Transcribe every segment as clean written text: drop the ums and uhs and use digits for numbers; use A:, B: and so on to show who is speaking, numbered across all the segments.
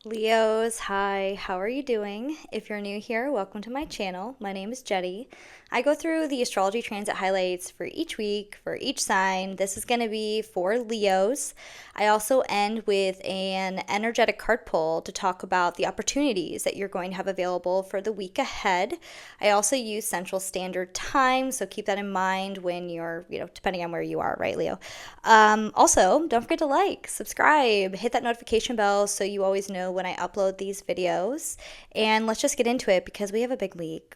A: Leos, hi, how are you doing? If you're new here, welcome to my channel. My name is Jenny. I go through the astrology transit highlights for each week, for each sign. This is going to be for Leos. I also end with an energetic card pull to talk about the opportunities that you're going to have available for the week ahead. I also use Central Standard Time, so keep that in mind when you're, depending on where you are, right, Leo? Also, don't forget to like, subscribe, hit that notification bell so you always know when I upload these videos. And let's just get into it because we have a big week.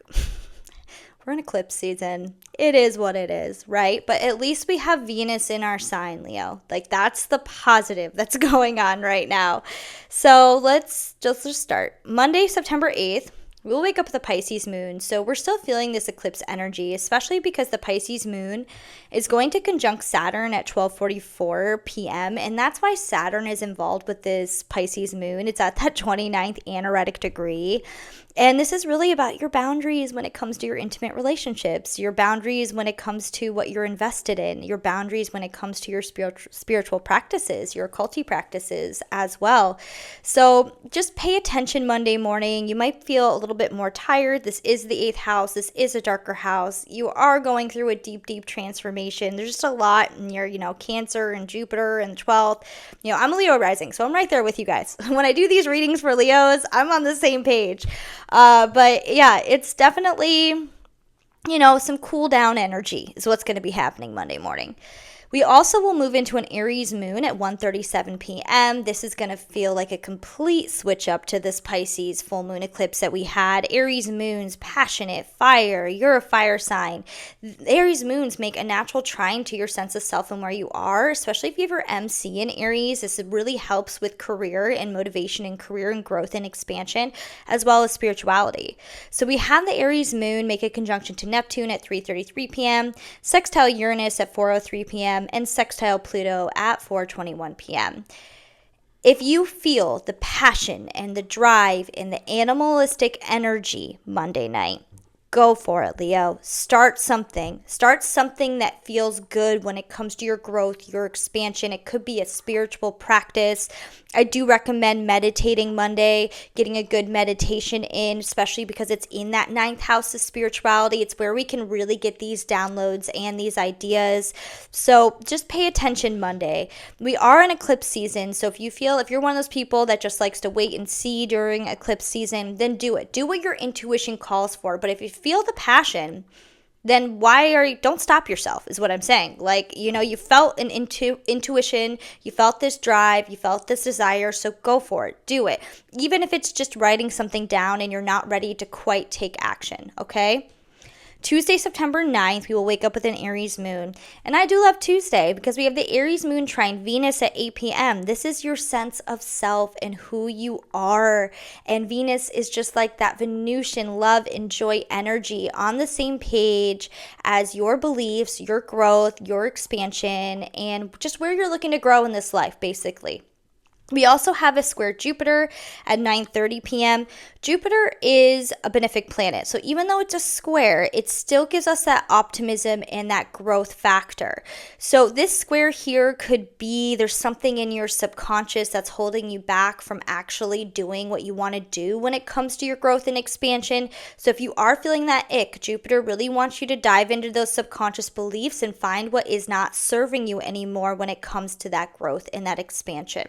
A: We're in eclipse season. It is what it is, right? But at least we have Venus in our sign, Leo. Like, that's the positive that's going on right now. So let's just start. Monday, September 8th. We'll wake up with a Pisces moon, so we're still feeling this eclipse energy, especially because the Pisces moon is going to conjunct Saturn at 12:44 p.m., and that's why Saturn is involved with this Pisces moon. It's at that 29th anaretic degree. And this is really about your boundaries when it comes to your intimate relationships, your boundaries when it comes to what you're invested in, your boundaries when it comes to your spiritual practices, your occulty practices as well. So just pay attention Monday morning. You might feel a little bit more tired. This is the eighth house. This is a darker house. You are going through a deep, deep transformation. There's just a lot in your, Cancer and Jupiter and 12th. I'm a Leo rising, so I'm right there with you guys. When I do these readings for Leos, I'm on the same page. But yeah, it's definitely, some cool down energy is what's going to be happening Monday morning. We also will move into an Aries moon at 1:37 p.m. This is going to feel like a complete switch up to this Pisces full moon eclipse that we had. Aries moons, passionate, fire. You're a fire sign. Aries moons make a natural trine to your sense of self and where you are, especially if you have your MC in Aries. This really helps with career and motivation and career and growth and expansion, as well as spirituality. So we have the Aries moon make a conjunction to Neptune at 3:33 p.m., sextile Uranus at 4:03 p.m., and sextile Pluto at 4:21 p.m. If you feel the passion and the drive and the animalistic energy Monday night, go for it, Leo. Start something. Start something that feels good when it comes to your growth, your expansion. It could be a spiritual practice. I do recommend meditating Monday, getting a good meditation in, especially because it's in that ninth house of spirituality. It's where we can really get these downloads and these ideas. So just pay attention Monday. We are in eclipse season, so if you're one of those people that just likes to wait and see during eclipse season, then do it. Do what your intuition calls for. But if you feel the passion, then don't stop yourself is what I'm saying. Like, you felt an intuition, you felt this drive, you felt this desire, so go for it. Do it. Even if it's just writing something down and you're not ready to quite take action, okay? Tuesday, September 9th, we will wake up with an Aries moon. And I do love Tuesday because we have the Aries moon trine Venus at 8 p.m. This is your sense of self and who you are. And Venus is just like that Venusian love and joy energy on the same page as your beliefs, your growth, your expansion, and just where you're looking to grow in this life, basically. We also have a square Jupiter at 9:30 p.m. Jupiter is a benefic planet, so even though it's a square, it still gives us that optimism and that growth factor. So this square here could be there's something in your subconscious that's holding you back from actually doing what you want to do when it comes to your growth and expansion. So if you are feeling that ick, Jupiter really wants you to dive into those subconscious beliefs and find what is not serving you anymore when it comes to that growth and that expansion.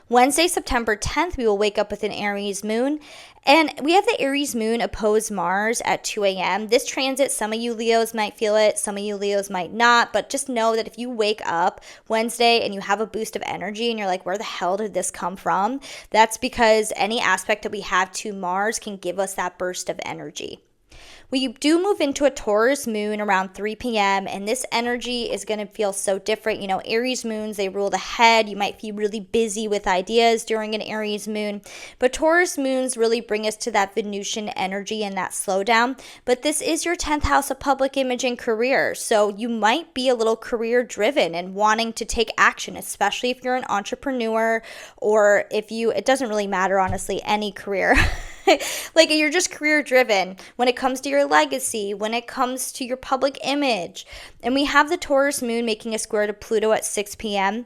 A: Wednesday, September 10th, we will wake up with an Aries moon. And we have the Aries moon oppose Mars at 2 a.m. This transit, some of you Leos might feel it, some of you Leos might not. But just know that if you wake up Wednesday and you have a boost of energy and you're like, where the hell did this come from? That's because any aspect that we have to Mars can give us that burst of energy. We do move into a Taurus moon around 3 p.m. and this energy is going to feel so different. Aries moons, they rule the head. You might feel really busy with ideas during an Aries moon, but Taurus moons really bring us to that Venusian energy and that slowdown. But this is your 10th house of public image and career, so you might be a little career driven and wanting to take action, especially if you're an entrepreneur or it doesn't really matter, honestly, any career. Like you're just career driven when it comes to your legacy, when it comes to your public image. And we have the Taurus moon making a square to Pluto at 6 p.m.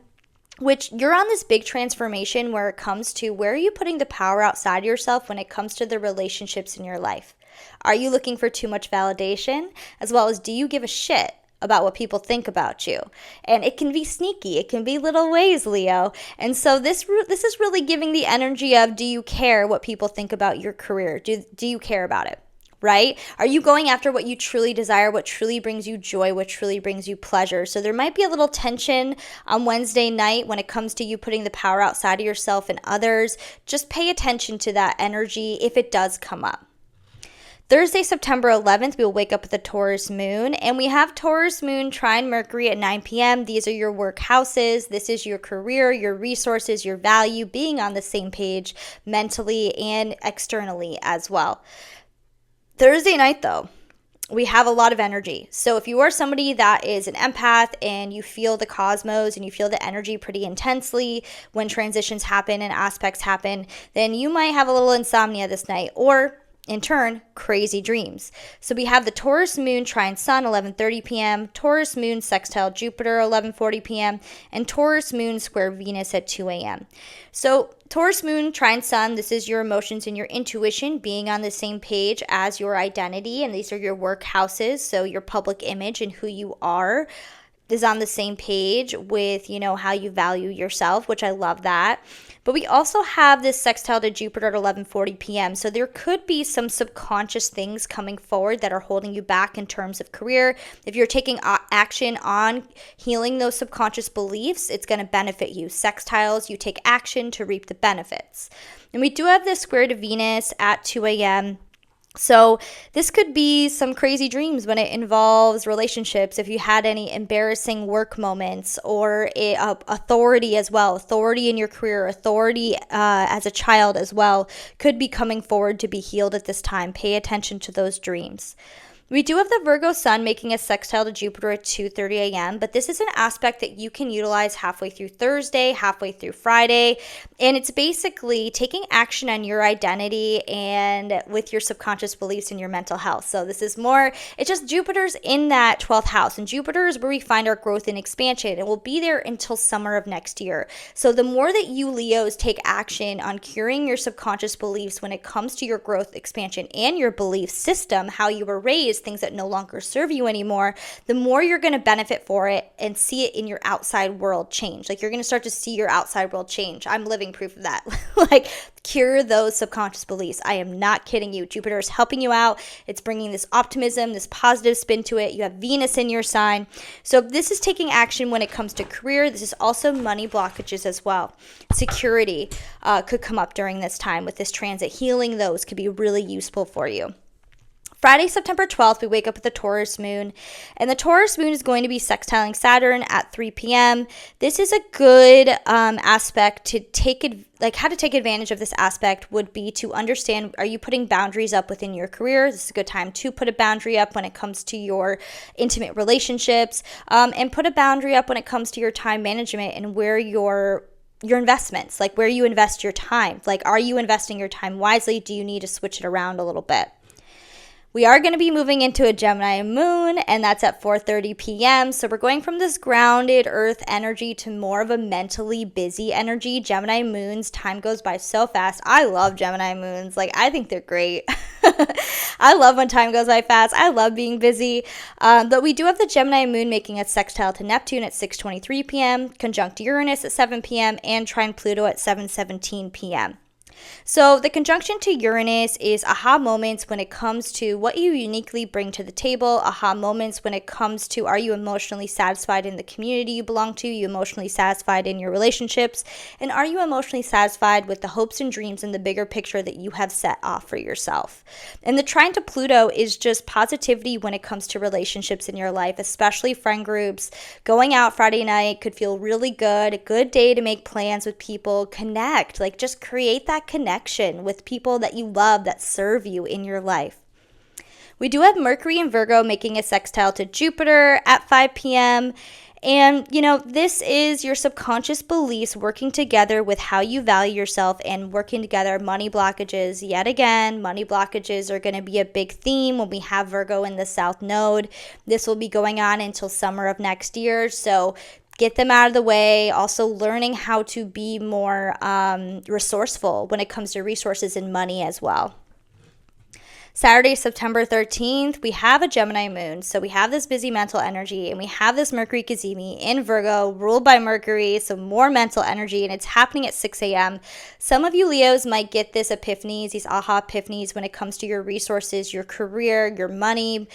A: which you're on this big transformation where it comes to where are you putting the power outside yourself when it comes to the relationships in your life? Are you looking for too much validation? As well as, do you give a shit about what people think about you? And it can be sneaky. It can be little ways, Leo. And so this is really giving the energy of, do you care what people think about your career? Do you care about it? Right? Are you going after what you truly desire, what truly brings you joy, what truly brings you pleasure? So there might be a little tension on Wednesday night when it comes to you putting the power outside of yourself and others. Just pay attention to that energy if it does come up. Thursday, September 11th, we will wake up with the Taurus moon, and we have Taurus moon trine Mercury at 9 p.m. These are your work houses. This is your career, your resources, your value, being on the same page mentally and externally as well. Thursday night, though, we have a lot of energy. So if you are somebody that is an empath and you feel the cosmos and you feel the energy pretty intensely when transitions happen and aspects happen, then you might have a little insomnia this night, or in turn, crazy dreams. So we have the Taurus moon trine Sun 11:30 p.m., Taurus moon sextile Jupiter 11:40 p.m., and Taurus moon square Venus at 2 a.m. So Taurus moon trine Sun, this is your emotions and your intuition being on the same page as your identity, and these are your work houses, so your public image and who you are is on the same page with, how you value yourself, which I love that. But we also have this sextile to Jupiter at 11:40 p.m. So there could be some subconscious things coming forward that are holding you back in terms of career. If you're taking action on healing those subconscious beliefs, it's going to benefit you. Sextiles, you take action to reap the benefits. And we do have this square to Venus at 2 a.m. So this could be some crazy dreams when it involves relationships. If you had any embarrassing work moments, or authority as well, authority in your career, authority as a child as well, could be coming forward to be healed at this time. Pay attention to those dreams. We do have the Virgo sun making a sextile to Jupiter at 2:30 a.m., but this is an aspect that you can utilize halfway through Thursday, halfway through Friday, and it's basically taking action on your identity and with your subconscious beliefs and your mental health. So this is more, it's just Jupiter's in that 12th house, and Jupiter is where we find our growth and expansion, and we'll be there until summer of next year. So the more that you Leos take action on curing your subconscious beliefs when it comes to your growth, expansion, and your belief system, how you were raised, things that no longer serve you anymore, the more you're going to benefit for it and see it in your outside world change. Like, you're going to start to see your outside world change. I'm living proof of that. Like, cure those subconscious beliefs. I am not kidding you. Jupiter is helping you out. It's bringing this optimism, this positive spin to it. You have Venus in your sign. So this is taking action when it comes to career. This is also money blockages as well. Security could come up during this time with this transit. Healing those could be really useful for you. Friday, September 12th, we wake up with the Taurus moon, and the Taurus moon is going to be sextiling Saturn at 3 p.m. This is a good aspect to how to take advantage of this aspect would be to understand, are you putting boundaries up within your career? This is a good time to put a boundary up when it comes to your intimate relationships, and put a boundary up when it comes to your time management and where your investments, like where you invest your time. Like, are you investing your time wisely? Do you need to switch it around a little bit? We are going to be moving into a Gemini moon, and that's at 4:30 p.m. So we're going from this grounded earth energy to more of a mentally busy energy. Gemini moons, time goes by so fast. I love Gemini moons. Like, I think they're great. I love when time goes by fast. I love being busy. But we do have the Gemini moon making a sextile to Neptune at 6:23 p.m., conjunct Uranus at 7 p.m., and trine Pluto at 7:17 p.m. So the conjunction to Uranus is aha moments when it comes to what you uniquely bring to the table, aha moments when it comes to, are you emotionally satisfied in the community you belong to, you emotionally satisfied in your relationships, and are you emotionally satisfied with the hopes and dreams and the bigger picture that you have set off for yourself. And the trine to Pluto is just positivity when it comes to relationships in your life, especially friend groups. Going out Friday night could feel really good, a good day to make plans with people, connect, like just create that connection with people that you love that serve you in your life. We do have Mercury and Virgo making a sextile to Jupiter at 5 p.m. And, this is your subconscious beliefs working together with how you value yourself and working together. Money blockages, yet again, money blockages are going to be a big theme when we have Virgo in the South Node. This will be going on until summer of next year. So get them out of the way. Also learning how to be more resourceful when it comes to resources and money as well. Saturday, September 13th, we have a Gemini moon. So we have this busy mental energy, and we have this Mercury Cazimi in Virgo, ruled by Mercury, so more mental energy, and it's happening at 6 a.m. Some of you Leos might get this epiphanies, these aha epiphanies when it comes to your resources, your career, your money,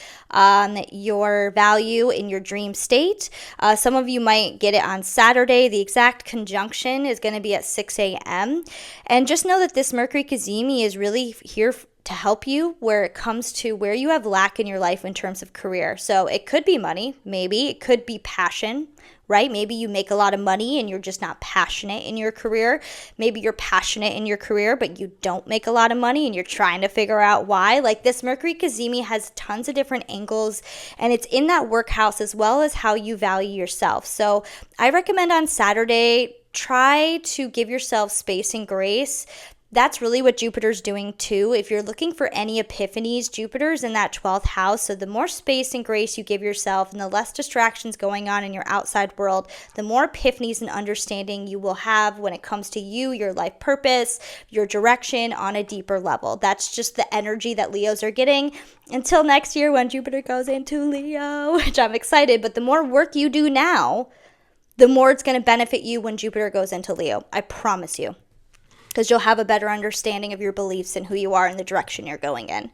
A: your value in your dream state. Some of you might get it on Saturday. The exact conjunction is going to be at 6 a.m. And just know that this Mercury Cazimi is really here to help you where it comes to where you have lack in your life in terms of career. So it could be money, maybe. It could be passion, right? Maybe you make a lot of money and you're just not passionate in your career. Maybe you're passionate in your career, but you don't make a lot of money and you're trying to figure out why. Like this Mercury Cazimi has tons of different angles, and it's in that work house as well as how you value yourself. So I recommend on Saturday, try to give yourself space and grace. That's really what Jupiter's doing too. If you're looking for any epiphanies, Jupiter's in that 12th house. So the more space and grace you give yourself and the less distractions going on in your outside world, the more epiphanies and understanding you will have when it comes to you, your life purpose, your direction on a deeper level. That's just the energy that Leos are getting until next year when Jupiter goes into Leo, which I'm excited. But the more work you do now, the more it's going to benefit you when Jupiter goes into Leo. I promise you. Because you'll have a better understanding of your beliefs and who you are and the direction you're going in.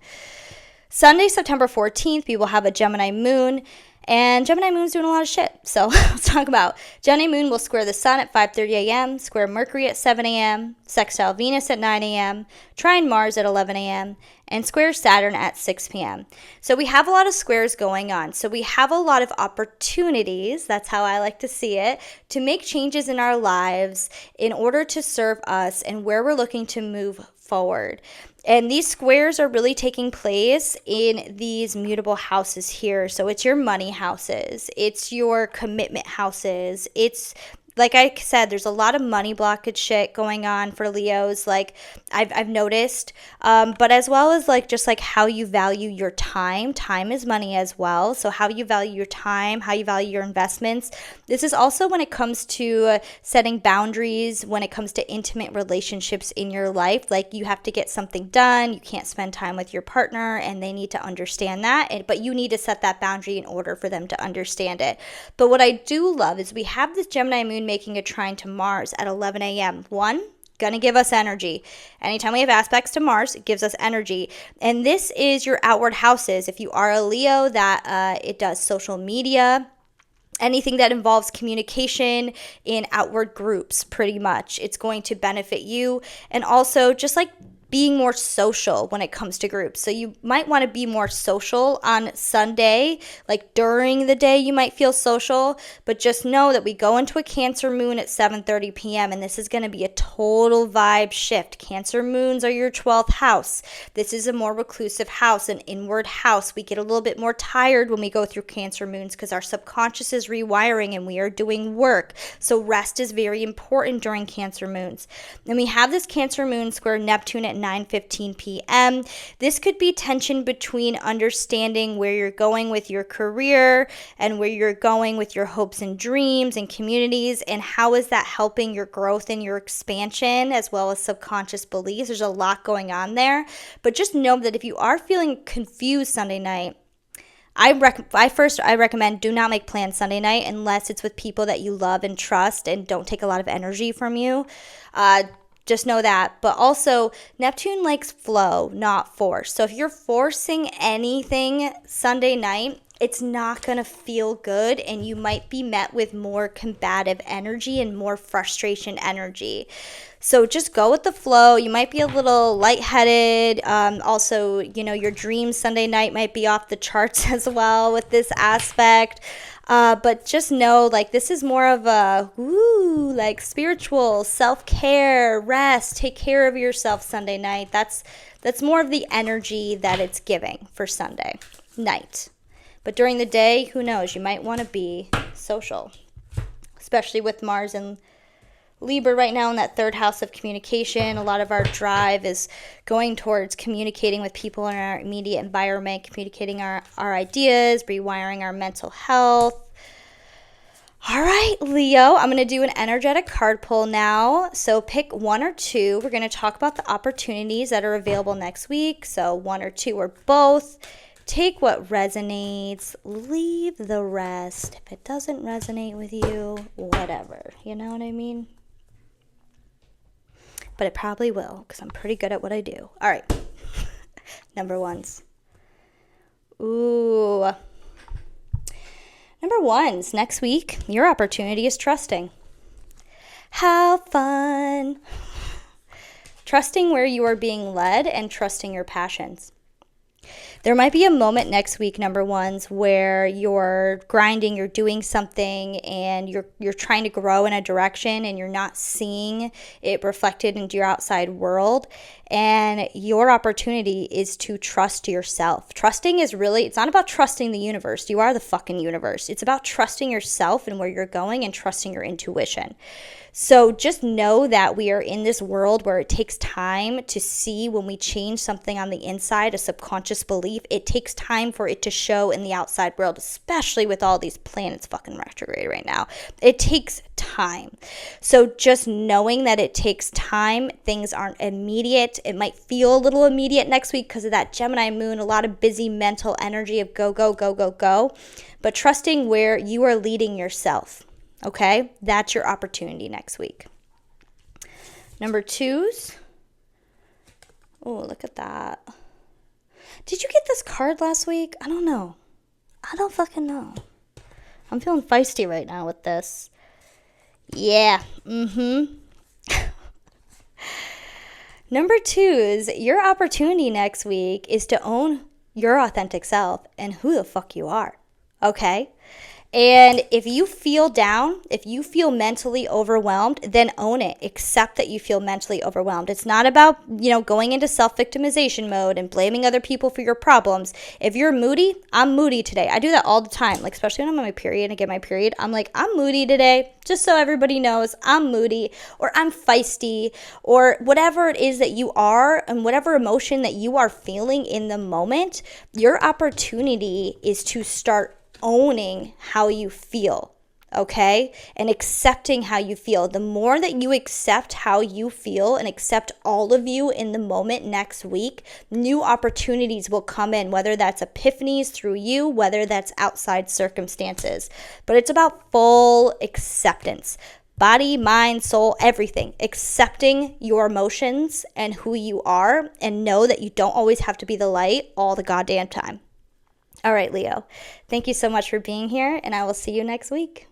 A: Sunday, September 14th, we will have a Gemini moon, and Gemini moon's doing a lot of shit. So let's talk about Gemini moon will square the sun at 5:30 a.m., square Mercury at 7 a.m., sextile Venus at 9 a.m., trine Mars at 11 a.m., and square Saturn at 6 p.m. So we have a lot of squares going on. So we have a lot of opportunities, that's how I like to see it, to make changes in our lives in order to serve us and where we're looking to move forward. And these squares are really taking place in these mutable houses here. So it's your money houses, it's your commitment houses, it's like I said, there's a lot of money blockage shit going on for Leos, like I've noticed, but as well as like just like how you value your time. Time is money as well. So how you value your time, how you value your investments. This is also when it comes to setting boundaries, when it comes to intimate relationships in your life. Like you have to get something done. You can't spend time with your partner and they need to understand that. But you need to set that boundary in order for them to understand it. But what I do love is we have this Gemini moon making a trine to Mars at 11 a.m. One, gonna give us energy. Anytime we have aspects to Mars, it gives us energy. And this is your outward houses. If you are a Leo, that it does social media, anything that involves communication in outward groups, pretty much. It's going to benefit you. And also just like being more social when it comes to groups. So you might want to be more social on Sunday, like during the day you might feel social, but just know that we go into a Cancer moon at 7:30 p.m. and this is going to be a total vibe shift. Cancer moons are your 12th house. This is a more reclusive house, an inward house. We get a little bit more tired when we go through Cancer moons because our subconscious is rewiring and we are doing work. So rest is very important during Cancer moons. And we have this Cancer moon square Neptune at 9:15 p.m. This could be tension between understanding where you're going with your career and where you're going with your hopes and dreams and communities, and how is that helping your growth and your expansion as well as subconscious beliefs. There's a lot going on there, but just know that if you are feeling confused Sunday night, I recommend do not make plans Sunday night unless it's with people that you love and trust and don't take a lot of energy from you. Just know that. But also, Neptune likes flow, not force. So if you're forcing anything Sunday night, it's not going to feel good, and you might be met with more combative energy and more frustration energy. So just go with the flow. You might be a little lightheaded. Also, your dreams Sunday night might be off the charts as well with this aspect. But just know, like, this is more of a, spiritual self-care, rest, take care of yourself Sunday night. That's more of the energy that it's giving for Sunday night. But during the day, who knows? You might want to be social, especially with Mars and Libra right now in that third house of communication. A lot of our drive is going towards communicating with people in our immediate environment, communicating our ideas, rewiring our mental health. All right, Leo, I'm going to do an energetic card pull now. So pick one or two. We're going to talk about the opportunities that are available next week. So one or two or both. Take what resonates, leave the rest. If it doesn't resonate with you, whatever. You know what I mean? But it probably will, because I'm pretty good at what I do. All right. Number ones. Ooh. Number ones, next week, your opportunity is trusting. How fun. Trusting where you are being led and trusting your passions. There might be a moment next week, number ones, where you're grinding, you're doing something, and you're trying to grow in a direction, and you're not seeing it reflected into your outside world. And your opportunity is to trust yourself. Trusting is really, it's not about trusting the universe. You are the fucking universe. It's about trusting yourself and where you're going and trusting your intuition. So just know that we are in this world where it takes time to see when we change something on the inside, a subconscious belief. It takes time for it to show in the outside world, especially with all these planets fucking retrograde right now. It takes time. So just knowing that it takes time, things aren't immediate. It might feel a little immediate next week because of that Gemini moon, a lot of busy mental energy of go, go, go, go, go. But trusting where you are leading yourself. Okay, that's your opportunity next week. Number twos. Oh, look at that. Did you get this card last week? I don't know. I don't fucking know. I'm feeling feisty right now with this. Yeah. Number twos, your opportunity next week is to own your authentic self and who the fuck you are. Okay? And if you feel down, if you feel mentally overwhelmed, then own it. Accept that you feel mentally overwhelmed. It's not about, going into self-victimization mode and blaming other people for your problems. If you're moody, I'm moody today. I do that all the time, like especially when I'm on my period and I get my period. I'm like, I'm moody today, just so everybody knows I'm moody, or I'm feisty, or whatever it is that you are and whatever emotion that you are feeling in the moment. Your opportunity is to start owning how you feel, okay? And accepting how you feel. The more that you accept how you feel and accept all of you in the moment next week, new opportunities will come in, whether that's epiphanies through you, whether that's outside circumstances. But it's about full acceptance. Body, mind, soul, everything. Accepting your emotions and who you are, and know that you don't always have to be the light all the goddamn time. All right, Leo, thank you so much for being here, and I will see you next week.